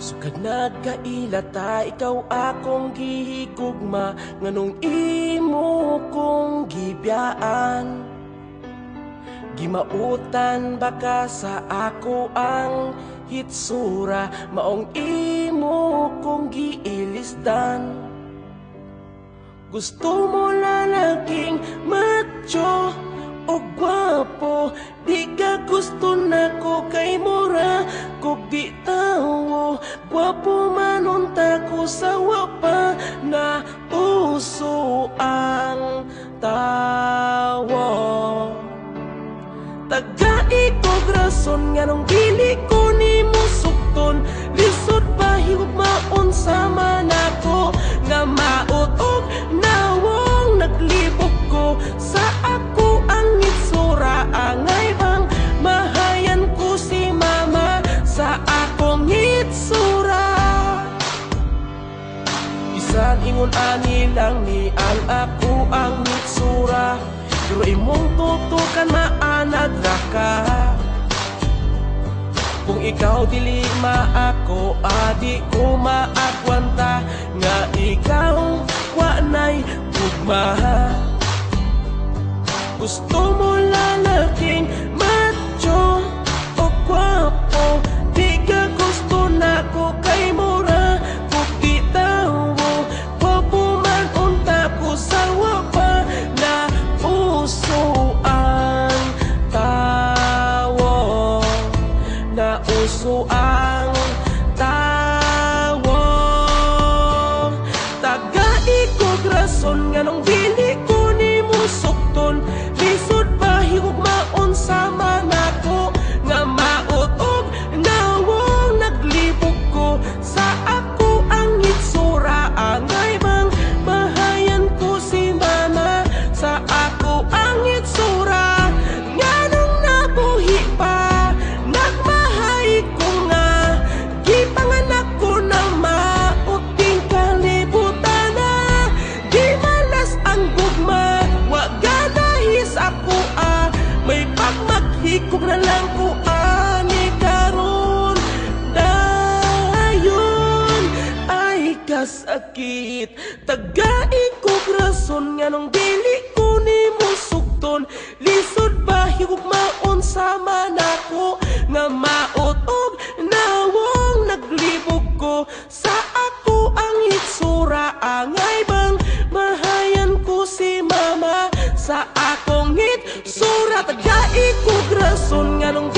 Sukad nagkailata, ikaw akong gihigugma, nganong imo kong gibiyaan. Gimautan baka sa ako ang hitsura, maong imo kong giilisdan. Gusto mo lalaking macho o gwapo, di ka gusto na ko kay mura kog di tawo. Gwapo manunta ko sa wapa na uso ang tawo. Tagai ko grason nga nung dili ko ni mo sukton, lisod pa higugmaon sa manako nga maot og nawong naglibog ko sa ako ang itsura. Angay bang mahayan ko si mama sa akong itsura? Bisan ingon ani lang ni ang ako ang itsura, pero imong tutukan maanad ra ka. Kung ikaw dili maako, adi ko maagwanta nga ikaw wa nay tugma. Gusto mo lalaking macho o gwapo, di ka gusto na ko kay mura kung di tawo. Gwapo man unta ko sa wapa na uso ang tawo, na uso ang tawo. Tagai ko grason nga nung dili ko ni mo sukton, lisod pa higugmaon sa manako nga maot og nawong naglibog ko sa ako ang itsura. Angay bang mahayan ko si mama sa ako ang itsura? Nganong nabuhi pa nagmahay ko nga gipanganak ko na maot ding kalibutan na. Di malas ang gugma, wa ganahis ako may pagmaghikog na lang ko ani karon. Dayon ay kasakit, tagai ko grason nga nung dili ko ni mo sukton, lisod ba higugmaon sa manako nga maot og nawong naglibog ko sa ako ang itsura. Angay bang mahayan ko si mama sa akong itsura? Tagai ko grason nga nung